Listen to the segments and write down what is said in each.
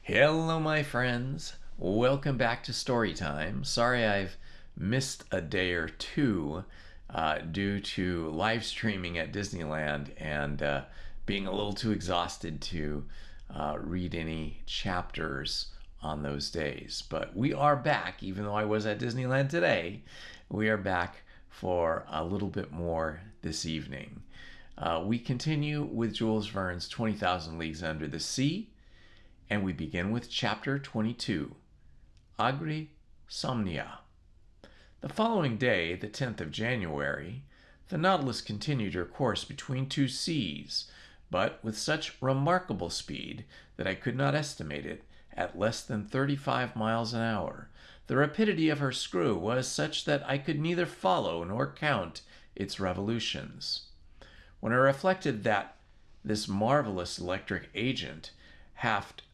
Hello, my friends. Welcome back to Storytime. Sorry I've missed a day or two due to live streaming at Disneyland and being a little too exhausted to read any chapters on those days. But we are back, even though I was at Disneyland today, we are back for a little bit more this evening. We continue with Jules Verne's 20,000 Leagues Under the Sea. And we begin with chapter 22, Agri Somnia. The following day, the 10th of January, the Nautilus continued her course between two seas, but with such remarkable speed that I could not estimate it at less than 35 miles an hour. The rapidity of her screw was such that I could neither follow nor count its revolutions. When I reflected that this marvelous electric agent,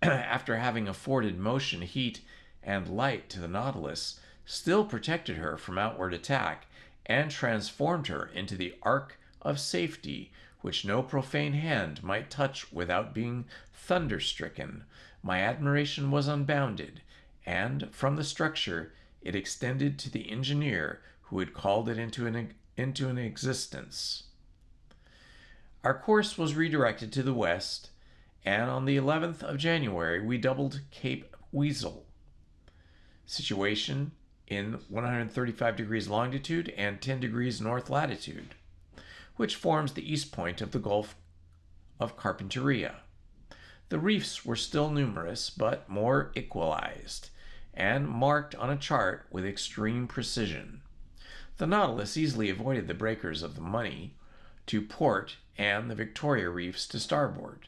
after having afforded motion, heat, and light to the Nautilus, still protected her from outward attack and transformed her into the ark of safety which no profane hand might touch without being thunderstricken, my admiration was unbounded, and from the structure it extended to the engineer who had called it into an existence. Our course was redirected to the west, and on the 11th of January we doubled Cape Weasel, situation in 135 degrees longitude and 10 degrees north latitude, which forms the east point of the Gulf of Carpinteria. The reefs were still numerous, but more equalized, and marked on a chart with extreme precision. The Nautilus easily avoided the breakers of the Money to port and the Victoria reefs to starboard.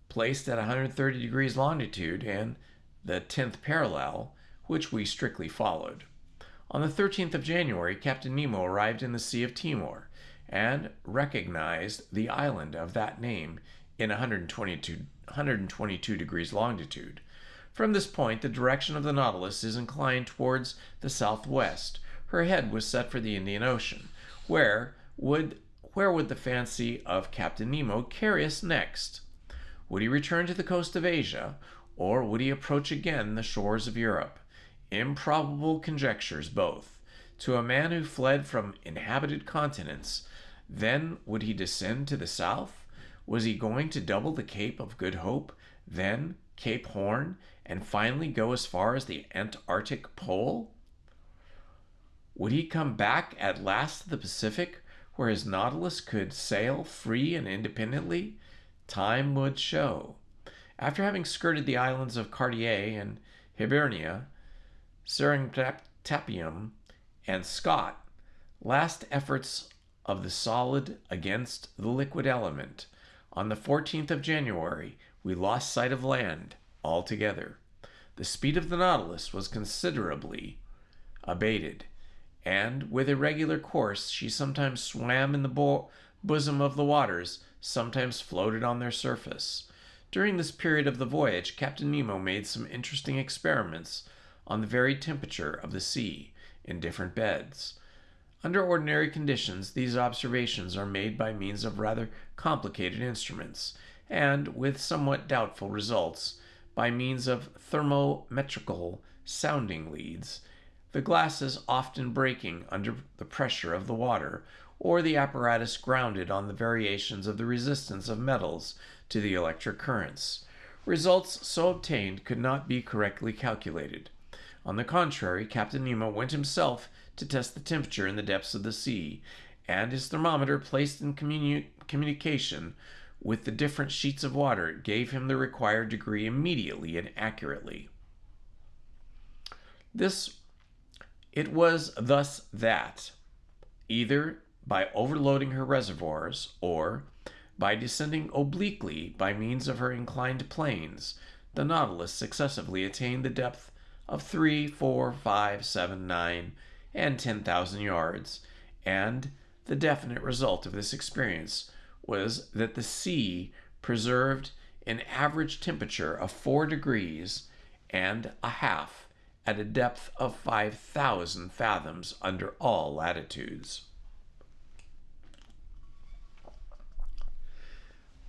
Placed at 130 degrees longitude and the 10th parallel, which we strictly followed. On the 13th of January, Captain Nemo arrived in the Sea of Timor and recognized the island of that name in 122 degrees longitude. From this point, the direction of the Nautilus is inclined towards the southwest. Her head was set for the Indian Ocean. Where would the fancy of Captain Nemo carry us next? Would he return to the coast of Asia, or would he approach again the shores of Europe? Improbable conjectures both. To a man who fled from inhabited continents, then would he descend to the south? Was he going to double the Cape of Good Hope, then Cape Horn, and finally go as far as the Antarctic Pole? Would he come back at last to the Pacific, where his Nautilus could sail free and independently? Time would show. After having skirted the islands of Cartier and Hibernia, Seringapatam, and Scott, last efforts of the solid against the liquid element, on the 14th of January we lost sight of land altogether. The speed of the Nautilus was considerably abated, and with a regular course she sometimes swam in the bosom of the waters, sometimes floated on their surface. During this period of the voyage, Captain Nemo made some interesting experiments on the varied temperature of the sea in different beds. Under ordinary conditions, these observations are made by means of rather complicated instruments, and, with somewhat doubtful results, by means of thermometrical sounding leads, the glasses often breaking under the pressure of the water, or the apparatus grounded on the variations of the resistance of metals to the electric currents. Results so obtained could not be correctly calculated. On the contrary, Captain Nemo went himself to test the temperature in the depths of the sea, and his thermometer, placed in communication with the different sheets of water, gave him the required degree immediately and accurately. It was thus that, either by overloading her reservoirs, or by descending obliquely by means of her inclined planes, the Nautilus successively attained the depth of 3, 4, 5, 7, 9, and 10,000 yards, and the definite result of this experience was that the sea preserved an average temperature of 4 degrees and a half at a depth of 5,000 fathoms under all latitudes.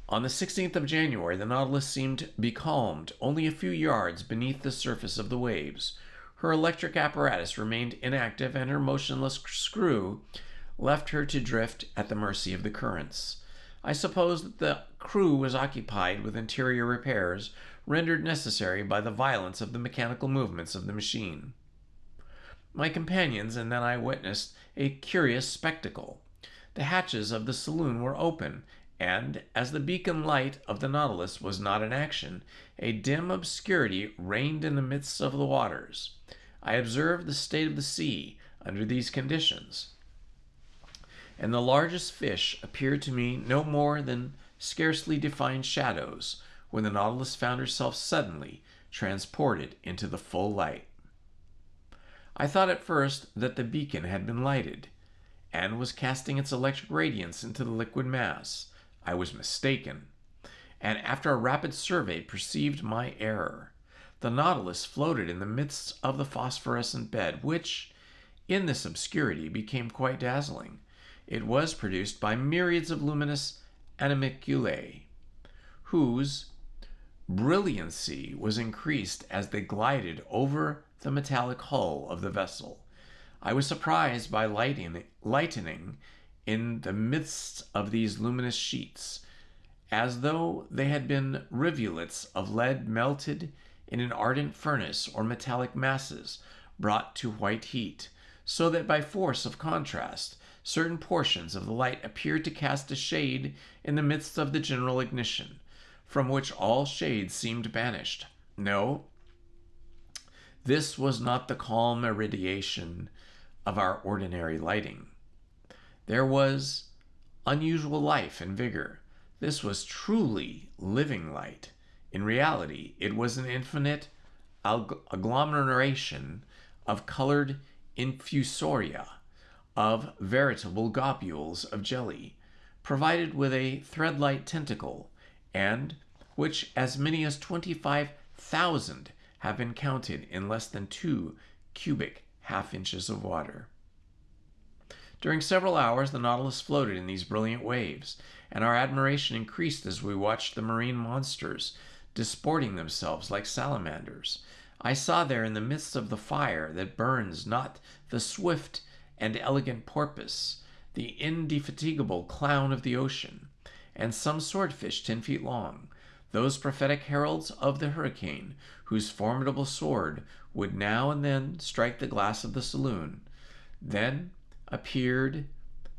On the 16th of January, the Nautilus seemed becalmed only a few yards beneath the surface of the waves. Her electric apparatus remained inactive, and her motionless screw left her to drift at the mercy of the currents. I suppose that the crew was occupied with interior repairs rendered necessary by the violence of the mechanical movements of the machine. My companions and then I witnessed a curious spectacle. The hatches of the saloon were open, and as the beacon light of the Nautilus was not in action, a dim obscurity reigned in the midst of the waters. I observed the state of the sea under these conditions, and the largest fish appeared to me no more than scarcely defined shadows when the Nautilus found herself suddenly transported into the full light. I thought at first that the beacon had been lighted and was casting its electric radiance into the liquid mass. I was mistaken, and after a rapid survey perceived my error. The Nautilus floated in the midst of the phosphorescent bed, which, in this obscurity, became quite dazzling. It was produced by myriads of luminous animalculae, whose brilliancy was increased as they glided over the metallic hull of the vessel. I was surprised by lightening in the midst of these luminous sheets, as though they had been rivulets of lead melted in an ardent furnace, or metallic masses brought to white heat, so that by force of contrast certain portions of the light appeared to cast a shade in the midst of the general ignition, from which all shades seemed banished. No, this was not the calm irradiation of our ordinary lighting. There was unusual life and vigor. This was truly living light. In reality, it was an infinite agglomeration of colored infusoria, of veritable globules of jelly, provided with a thread-like tentacle, and which as many as 25,000 have been counted in less than 2 cubic half-inches of water. During several hours, the Nautilus floated in these brilliant waves, and our admiration increased as we watched the marine monsters disporting themselves like salamanders. I saw there in the midst of the fire that burns not the swift and elegant porpoise, the indefatigable clown of the ocean, and some swordfish 10 feet long, those prophetic heralds of the hurricane, whose formidable sword would now and then strike the glass of the saloon. Then appeared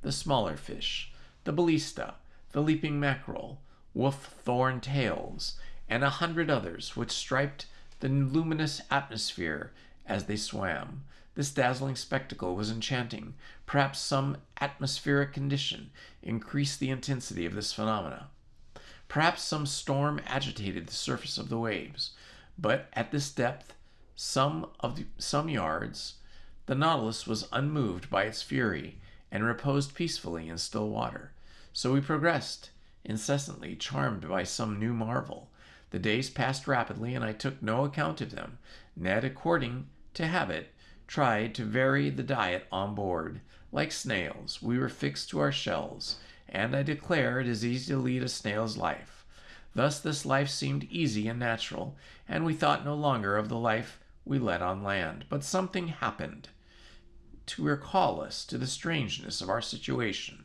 the smaller fish, the ballista, the leaping mackerel, wolf-thorn tails, and 100 others which striped the luminous atmosphere as they swam. This dazzling spectacle was enchanting. Perhaps some atmospheric condition increased the intensity of this phenomena. Perhaps some storm agitated the surface of the waves. But at this depth, some yards, the Nautilus was unmoved by its fury and reposed peacefully in still water. So we progressed incessantly, charmed by some new marvel. The days passed rapidly, and I took no account of them. Ned, according to habit, tried to vary the diet on board. Like snails, we were fixed to our shells, and I declare it is easy to lead a snail's life. Thus this life seemed easy and natural, and we thought no longer of the life we led on land. But something happened to recall us to the strangeness of our situation.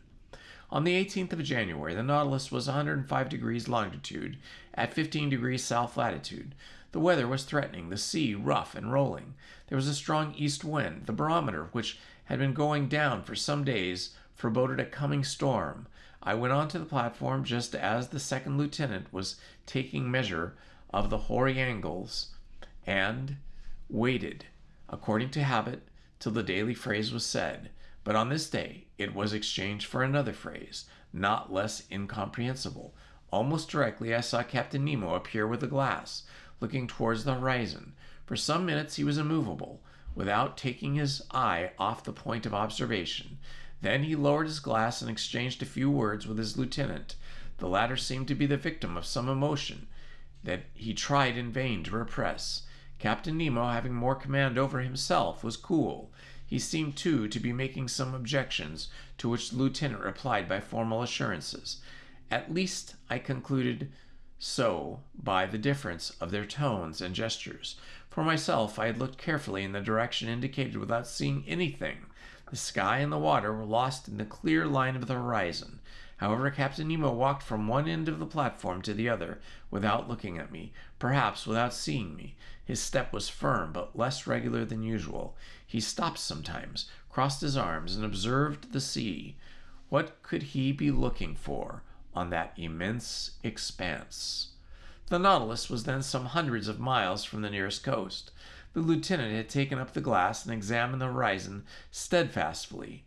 On the 18th of January, the Nautilus was 105 degrees longitude at 15 degrees south latitude. The weather was threatening, the sea rough and rolling. There was a strong east wind. The barometer, which had been going down for some days, foreboded a coming storm. I went on to the platform just as the second lieutenant was taking measure of the hoary angles, and waited, according to habit, till the daily phrase was said. But on this day it was exchanged for another phrase, not less incomprehensible. Almost directly I saw Captain Nemo appear with a glass, looking towards the horizon. For some minutes he was immovable, without taking his eye off the point of observation. Then he lowered his glass and exchanged a few words with his lieutenant. The latter seemed to be the victim of some emotion that he tried in vain to repress. Captain Nemo, having more command over himself, was cool. He seemed, too, to be making some objections, to which the lieutenant replied by formal assurances. At least I concluded so by the difference of their tones and gestures. For myself, I had looked carefully in the direction indicated without seeing anything. The sky and the water were lost in the clear line of the horizon. However, Captain Nemo walked from one end of the platform to the other without looking at me, perhaps without seeing me. His step was firm, but less regular than usual. He stopped sometimes, crossed his arms, and observed the sea. What could he be looking for on that immense expanse? The Nautilus was then some hundreds of miles from the nearest coast. The lieutenant had taken up the glass and examined the horizon steadfastly,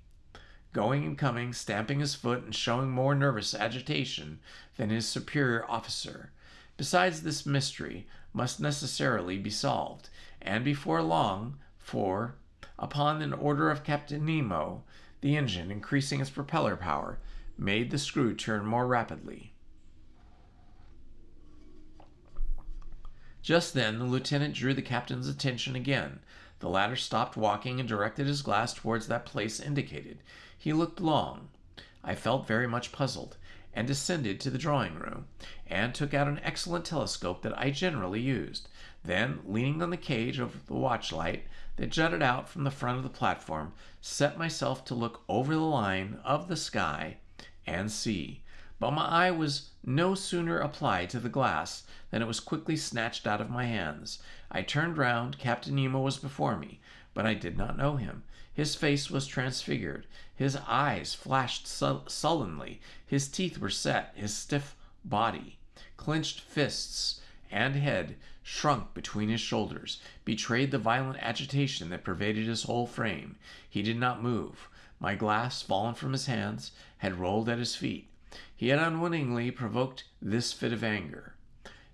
going and coming, stamping his foot and showing more nervous agitation than his superior officer. Besides, this mystery must necessarily be solved, and before long, for, upon an order of Captain Nemo, the engine, increasing its propeller power, made the screw turn more rapidly. Just then, the lieutenant drew the captain's attention again. The latter stopped walking and directed his glass towards that place indicated. He looked long. I felt very much puzzled, and descended to the drawing-room, and took out an excellent telescope that I generally used. Then, leaning on the cage of the watchlight that jutted out from the front of the platform, set myself to look over the line of the sky and sea. But my eye was no sooner applied to the glass than it was quickly snatched out of my hands. I turned round. Captain Nemo was before me, but I did not know him. His face was transfigured. His eyes flashed sullenly. His teeth were set. His stiff body, clenched fists, and head shrunk between his shoulders, betrayed the violent agitation that pervaded his whole frame. He did not move. My glass, fallen from his hands, had rolled at his feet. He had unwittingly provoked this fit of anger.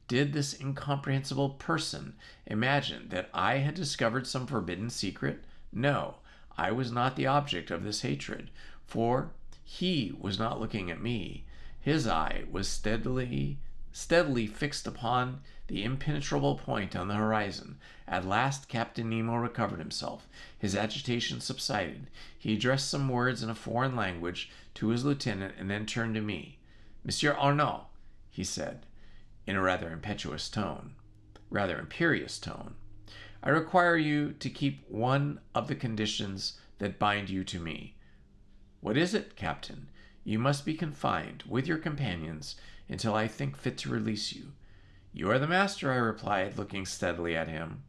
Did this incomprehensible person imagine that I had discovered some forbidden secret? No, I was not the object of this hatred, for he was not looking at me. His eye was steadily fixed upon the impenetrable point on the horizon. At last Captain Nemo recovered himself. His agitation subsided. He addressed some words in a foreign language to his lieutenant and then turned to me. "Monsieur Arnaud," he said, in a rather imperious tone, "I require you to keep one of the conditions that bind you to me." "What is it, Captain?" "You must be confined with your companions until I think fit to release you." "You are the master," I replied, looking steadily at him.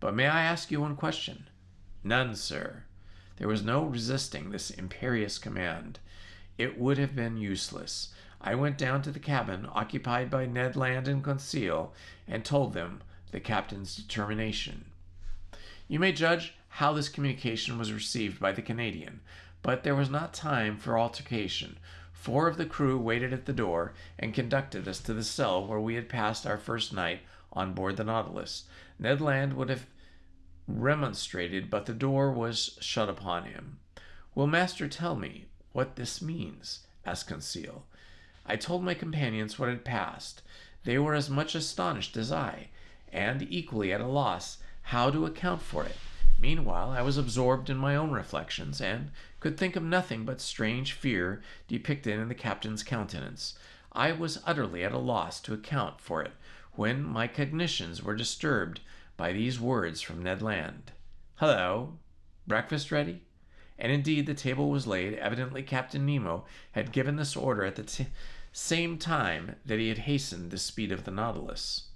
"But may I ask you one question?" "None, sir." There was no resisting this imperious command. It would have been useless. I went down to the cabin occupied by Ned Land and Conseil and told them the captain's determination. You may judge how this communication was received by the Canadian, but there was not time for altercation. 4 of the crew waited at the door and conducted us to the cell where we had passed our first night on board the Nautilus. Ned Land would have remonstrated, but the door was shut upon him. "Will master tell me what this means?" asked Conseil. I told my companions what had passed. They were as much astonished as I, and equally at a loss how to account for it. Meanwhile, I was absorbed in my own reflections, and could think of nothing but strange fear depicted in the captain's countenance. I was utterly at a loss to account for it when my cognitions were disturbed by these words from Ned Land. "Hello, breakfast ready?" And indeed the table was laid. Evidently Captain Nemo had given this order at the same time that he had hastened the speed of the Nautilus.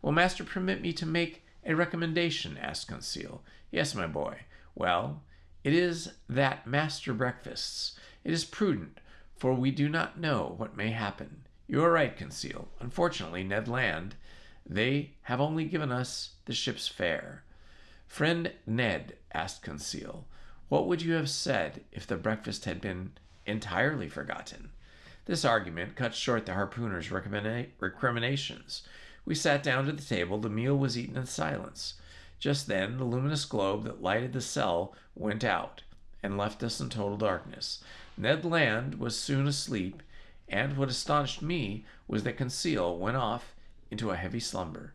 "Will master permit me to make a recommendation?" asked Conseil. "Yes, my boy." "Well, it is that master breakfasts. It is prudent, for we do not know what may happen." "You are right, Conseil. Unfortunately, Ned Land, they have only given us the ship's fare." "Friend Ned," asked Conseil, "what would you have said if the breakfast had been entirely forgotten?" This argument cut short the harpooner's recriminations. We sat down to the table. The meal was eaten in silence. Just then, the luminous globe that lighted the cell went out and left us in total darkness. Ned Land was soon asleep, and what astonished me was that Conseil went off into a heavy slumber.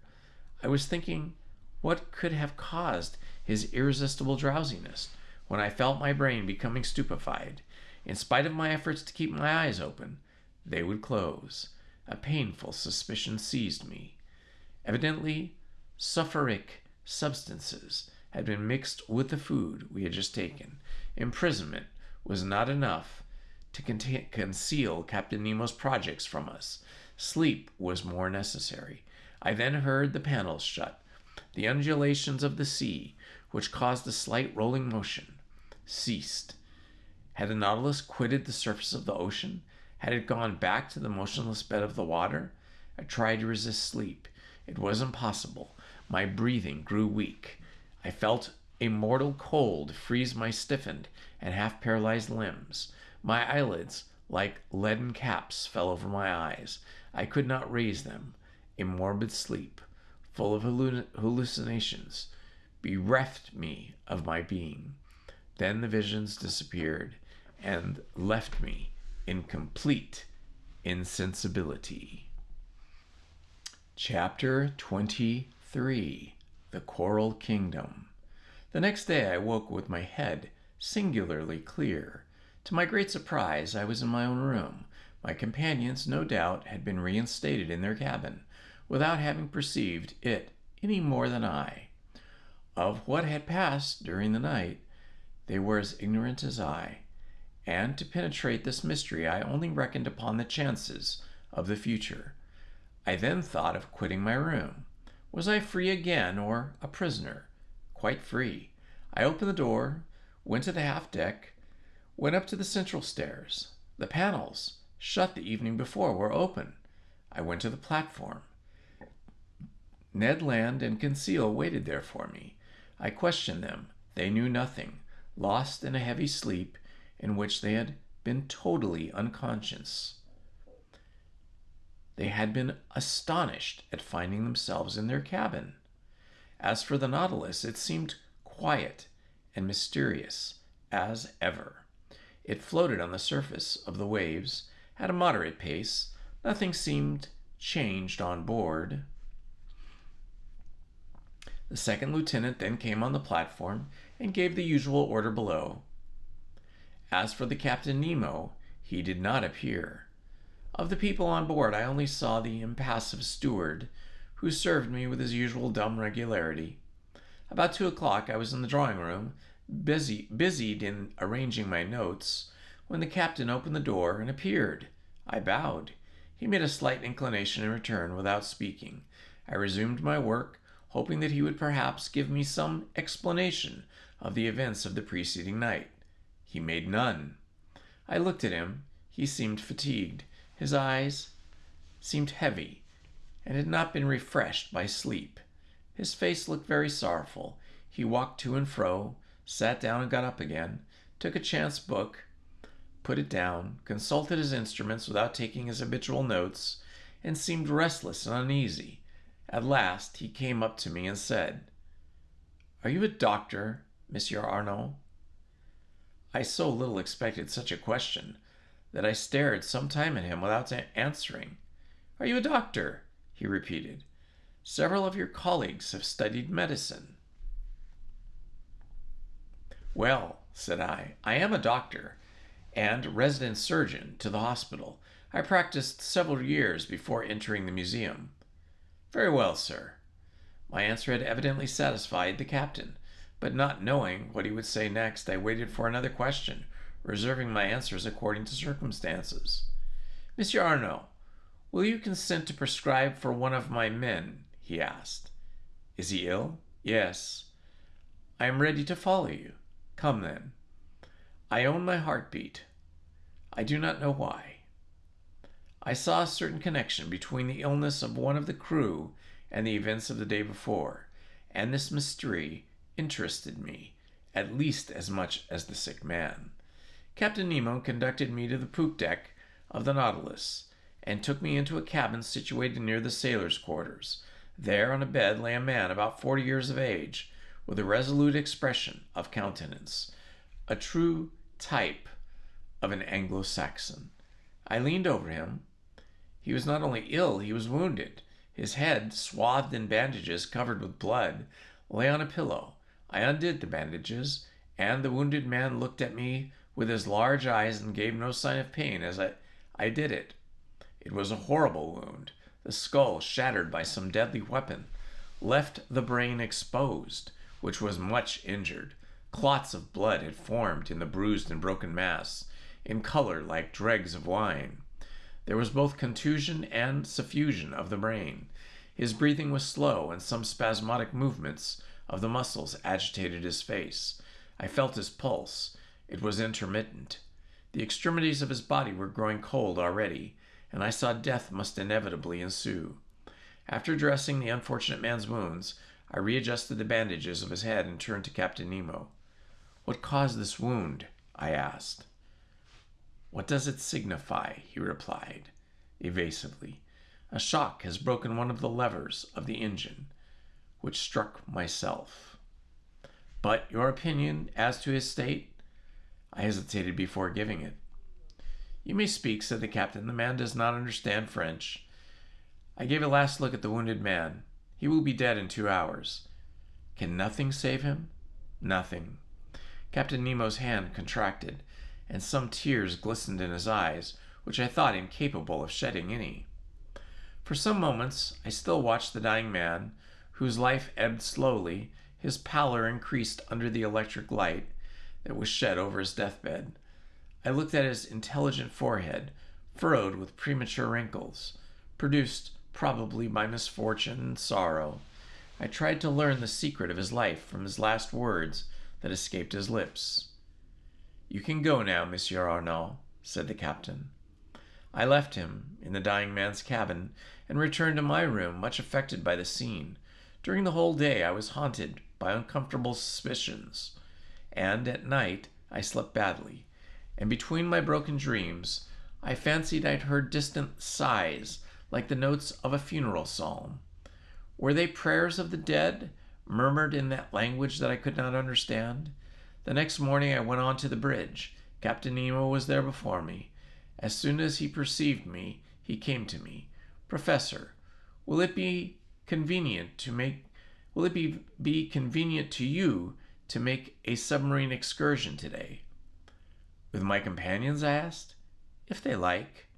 I was thinking what could have caused his irresistible drowsiness when I felt my brain becoming stupefied. In spite of my efforts to keep my eyes open, they would close. A painful suspicion seized me. Evidently, sulfuric substances had been mixed with the food we had just taken. Imprisonment was not enough to conceal Captain Nemo's projects from us. Sleep was more necessary. I then heard the panels shut. The undulations of the sea, which caused a slight rolling motion, ceased. Had the Nautilus quitted the surface of the ocean? Had it gone back to the motionless bed of the water? I tried to resist sleep. It was impossible. My breathing grew weak. I felt a mortal cold freeze my stiffened and half-paralyzed limbs. My eyelids, like leaden caps, fell over my eyes. I could not raise them. A morbid sleep, full of hallucinations, bereft me of my being. Then the visions disappeared and left me in complete insensibility. Chapter 23: The Coral Kingdom. The next day I woke with my head singularly clear. To my great surprise, I was in my own room. My companions, no doubt, had been reinstated in their cabin, without having perceived it any more than I. Of what had passed during the night, they were as ignorant as I, and to penetrate this mystery I only reckoned upon the chances of the future. I then thought of quitting my room. Was I free again, or a prisoner? Quite free. I opened the door, went to the half-deck, went up to the central stairs. The panels, shut the evening before, were open. I went to the platform. Ned Land and Conseil waited there for me. I questioned them. They knew nothing, lost in a heavy sleep in which they had been totally unconscious. They had been astonished at finding themselves in their cabin. As for the Nautilus, it seemed quiet and mysterious as ever. It floated on the surface of the waves at a moderate pace. Nothing seemed changed on board. The second lieutenant then came on the platform and gave the usual order below. As for the Captain Nemo, he did not appear. Of the people on board, I only saw the impassive steward, who served me with his usual dumb regularity. About 2 o'clock, I was in the drawing-room, busied in arranging my notes, when the captain opened the door and appeared. I bowed. He made a slight inclination in return without speaking. I resumed my work, hoping that he would perhaps give me some explanation of the events of the preceding night. He made none. I looked at him. He seemed fatigued. His eyes seemed heavy and had not been refreshed by sleep. His face looked very sorrowful. He walked to and fro, sat down and got up again, took a chance book, put it down, consulted his instruments without taking his habitual notes, and seemed restless and uneasy. At last he came up to me and said, "Are you a doctor, Monsieur Arnaud?" I so little expected such a question that I stared some time at him without answering. "Are you a doctor?" he repeated. "Several of your colleagues have studied medicine." "Well," said I am a doctor and resident surgeon to the hospital. I practiced several years before entering the museum." "Very well, sir." My answer had evidently satisfied the captain, but not knowing what he would say next, I waited for another question, reserving my answers according to circumstances. "Monsieur Arnaud, will you consent to prescribe for one of my men?" he asked. "Is he ill?" "Yes." "I am ready to follow you." "Come, then." I own my heartbeat. I do not know why. I saw a certain connection between the illness of one of the crew and the events of the day before, and this mystery interested me at least as much as the sick man. Captain Nemo conducted me to the poop deck of the Nautilus and took me into a cabin situated near the sailors' quarters. There on a bed lay a man about 40 years of age, with a resolute expression of countenance, a true type of an Anglo-Saxon. I leaned over him. He was not only ill, he was wounded. His head, swathed in bandages covered with blood, lay on a pillow. I undid the bandages, and the wounded man looked at me with his large eyes and gave no sign of pain as I did it. It was a horrible wound. The skull, shattered by some deadly weapon, left the brain exposed, which was much injured. Clots of blood had formed in the bruised and broken mass, in color like dregs of wine. There was both contusion and suffusion of the brain. His breathing was slow, and some spasmodic movements of the muscles agitated his face. I felt his pulse. It was intermittent. The extremities of his body were growing cold already, and I saw death must inevitably ensue. After dressing the unfortunate man's wounds, I readjusted the bandages of his head and turned to Captain Nemo. "What caused this wound?" I asked. "What does it signify?" he replied, evasively. "A shock has broken one of the levers of the engine, which struck myself." "But your opinion as to his state?" I hesitated before giving it. "You may speak," said the captain. "The man does not understand French." I gave a last look at the wounded man. "He will be dead in 2 hours." "Can nothing save him?" "Nothing." Captain Nemo's hand contracted, and some tears glistened in his eyes, which I thought incapable of shedding any. For some moments I still watched the dying man, whose life ebbed slowly. His pallor increased under the electric light that was shed over his deathbed. I looked at his intelligent forehead, furrowed with premature wrinkles, produced probably by misfortune and sorrow. I tried to learn the secret of his life from his last words that escaped his lips. "You can go now, Monsieur Arnaud," said the captain. I left him in the dying man's cabin and returned to my room, much affected by the scene. During the whole day I was haunted by uncomfortable suspicions, and at night I slept badly, and between my broken dreams I fancied I'd heard distant sighs like the notes of a funeral psalm. Were they prayers of the dead, murmured in that language that I could not understand? The next morning I went on to the bridge. Captain Nemo was there before me. As soon as he perceived me, he came to me. "Professor, will it be convenient to you to make a submarine excursion today?" "With my companions?" I asked. "If they like."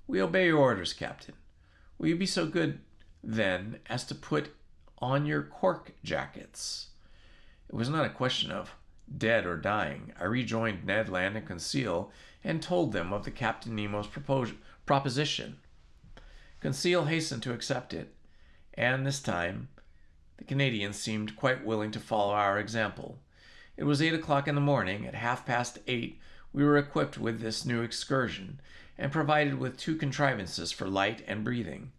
"We obey your orders, Captain. Will you be so good, then, as to put on your cork jackets?" It was not a question of dead or dying. I rejoined Ned Land and Conseil and told them of the Captain Nemo's proposition. Conseil hastened to accept it, and this time the Canadians seemed quite willing to follow our example. It was 8 o'clock in the morning. At 8:30 we were equipped with this new excursion and provided with 2 contrivances for light and breathing.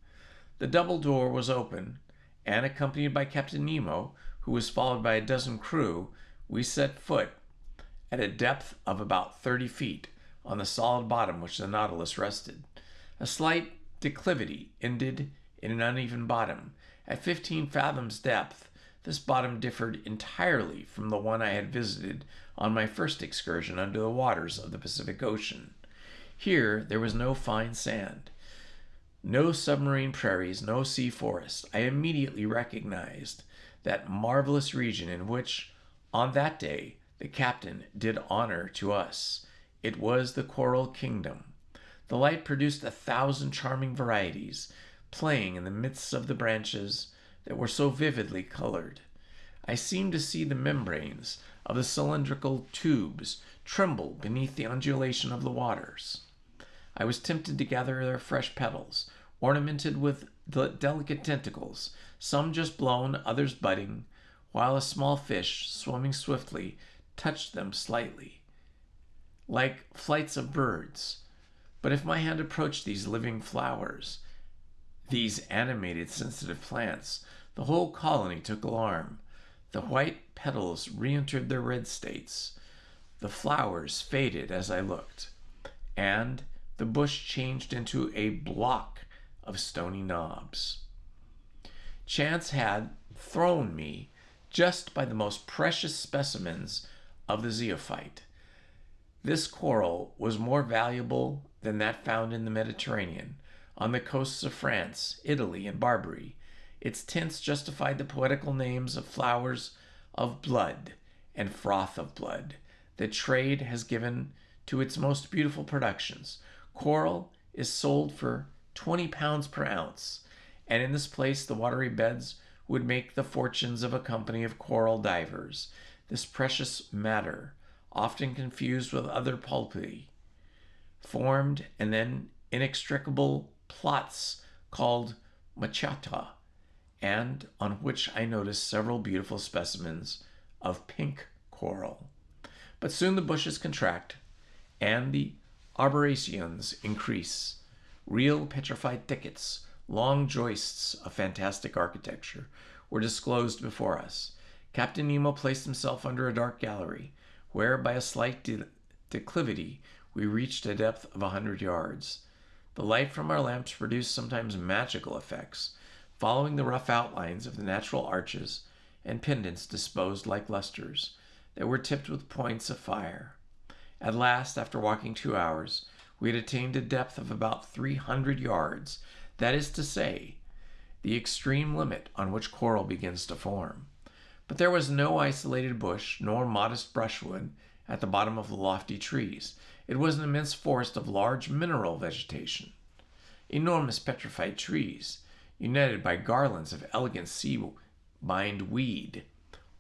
The double door was open, and accompanied by Captain Nemo, who was followed by a dozen crew, we set foot at a depth of about 30 feet on the solid bottom which the Nautilus rested. A slight declivity ended in an uneven bottom. At 15 fathoms depth, this bottom differed entirely from the one I had visited on my first excursion under the waters of the Pacific Ocean. Here there was no fine sand, no submarine prairies, no sea forest. I immediately recognized that marvelous region in which, on that day, the captain did honor to us. It was the Coral Kingdom. The light produced 1,000 charming varieties, playing in the midst of the branches that were so vividly colored. I seemed to see the membranes of the cylindrical tubes tremble beneath the undulation of the waters. I was tempted to gather their fresh petals, ornamented with delicate tentacles, some just blown, others budding, while a small fish, swimming swiftly, touched them slightly, like flights of birds. But if my hand approached these living flowers, these animated, sensitive plants, the whole colony took alarm. The white petals re-entered their red states. The flowers faded as I looked, and the bush changed into a block of stony knobs. Chance had thrown me just by the most precious specimens of the zeophyte. This coral was more valuable than that found in the Mediterranean, on the coasts of France, Italy, and Barbary. Its tints justified the poetical names of flowers of blood and froth of blood that trade has given to its most beautiful productions. Coral is sold for 20 pounds per ounce, and in this place the watery beds would make the fortunes of a company of coral divers. This precious matter, often confused with other pulpi, formed and then inextricable plots called machata, and on which I noticed several beautiful specimens of pink coral. But soon the bushes contract and the arboraceans increase. Real petrified thickets, long joists of fantastic architecture, were disclosed before us. Captain Nemo placed himself under a dark gallery, where by a slight declivity we reached a depth of 100 yards. The light from our lamps produced sometimes magical effects, following the rough outlines of the natural arches and pendants disposed like lustres that were tipped with points of fire. At last, after walking 2 hours, we had attained a depth of about 300 yards, that is to say, the extreme limit on which coral begins to form. But there was no isolated bush nor modest brushwood at the bottom of the lofty trees. It was an immense forest of large mineral vegetation. Enormous petrified trees, united by garlands of elegant sea-bind weed,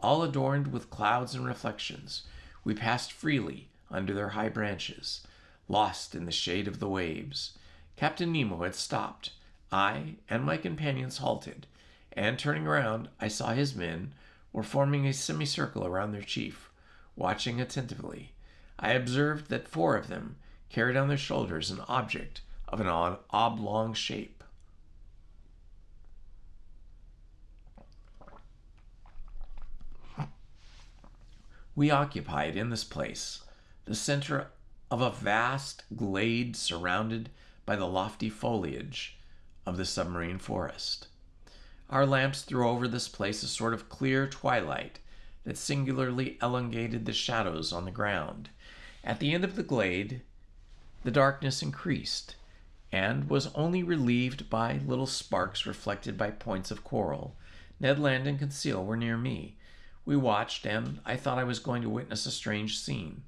all adorned with clouds and reflections. We passed freely under their high branches, lost in the shade of the waves. Captain Nemo had stopped. I and my companions halted, and turning around, I saw his men were forming a semicircle around their chief, watching attentively. I observed that 4 of them carried on their shoulders an object of an oblong shape. We occupied in this place the center of a vast glade surrounded by the lofty foliage of the submarine forest. Our lamps threw over this place a sort of clear twilight that singularly elongated the shadows on the ground. At the end of the glade, the darkness increased and was only relieved by little sparks reflected by points of coral. Ned Land and Conseil were near me. We watched, and I thought I was going to witness a strange scene.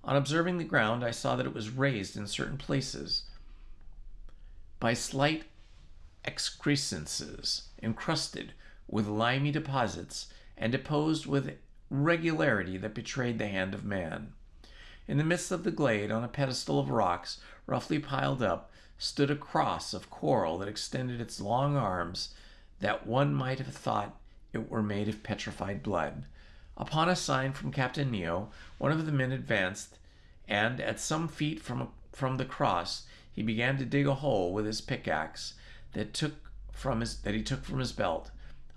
On observing the ground, I saw that it was raised in certain places by slight excrescences, encrusted with limy deposits, and deposed with regularity that betrayed the hand of man. In the midst of the glade, on a pedestal of rocks roughly piled up, stood a cross of coral that extended its long arms, that one might have thought it were made of petrified blood. Upon a sign from Captain Nemo, one of the men advanced, and at some feet from the cross, he began to dig a hole with his pickaxe that he took from his belt.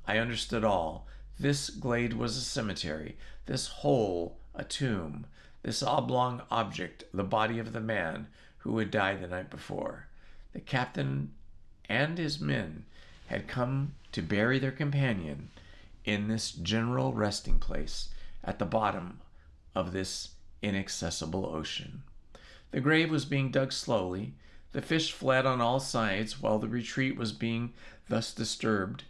I understood all. This glade was a cemetery, this hole a tomb, this oblong object the body of the man who had died the night before. The captain and his men had come to bury their companion in this general resting place at the bottom of this inaccessible ocean. The grave was being dug slowly. The fish fled on all sides while the retreat was being thus disturbed.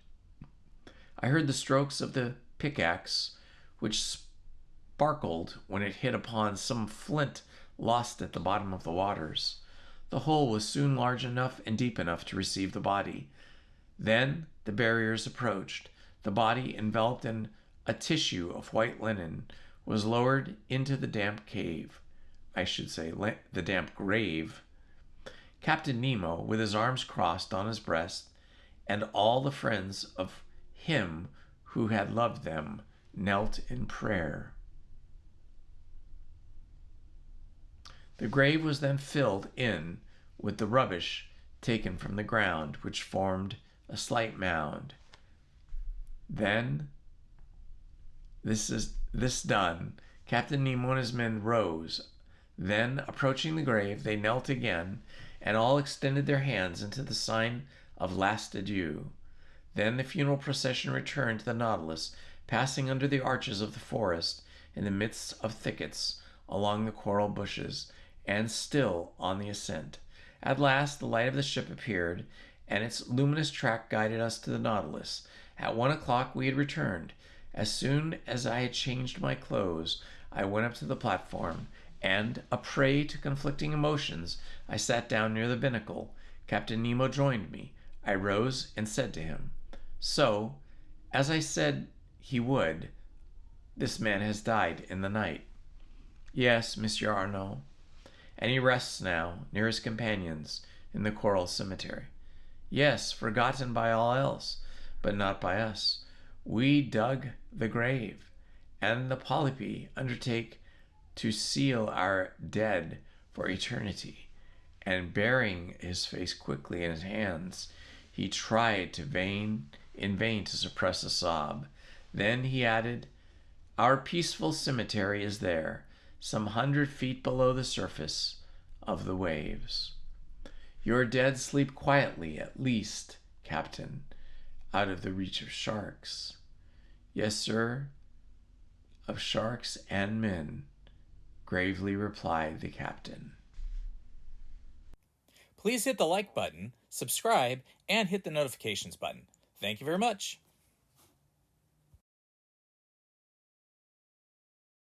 I heard the strokes of the pickaxe, which sparkled when it hit upon some flint lost at the bottom of the waters. The hole was soon large enough and deep enough to receive the body. Then the barriers approached. The body, enveloped in a tissue of white linen, was lowered into the damp cave. The damp grave. Captain Nemo, with his arms crossed on his breast, and all the friends of him who had loved them, knelt in prayer. The grave was then filled in with the rubbish taken from the ground, which formed a slight mound. Then, this done, Captain Nemo and his men rose. Then, approaching the grave, they knelt again, and all extended their hands into the sign of last adieu. Then the funeral procession returned to the Nautilus, passing under the arches of the forest, in the midst of thickets, along the coral bushes, and still on the ascent. At last the light of the ship appeared, and its luminous track guided us to the Nautilus. At 1 o'clock we had returned. As soon as I had changed my clothes, I went up to the platform, and, a prey to conflicting emotions, I sat down near the binnacle, Captain Nemo joined me. I rose and said to him, "So, as I said he would, this man has died in the night." "Yes, Monsieur Arnaud. And he rests now, near his companions, in the coral cemetery." "Yes, forgotten by all else, but not by us. We dug the grave, and the polypi undertake to seal our dead for eternity." And burying his face quickly in his hands, he tried in vain to suppress a sob. Then he added, "Our peaceful cemetery is there, some 100 feet below the surface of the waves. Your dead sleep quietly, at least, Captain, out of the reach of sharks." "Yes, sir, of sharks and men," gravely replied the captain. Please hit the like button, subscribe, and hit the notifications button. Thank you very much.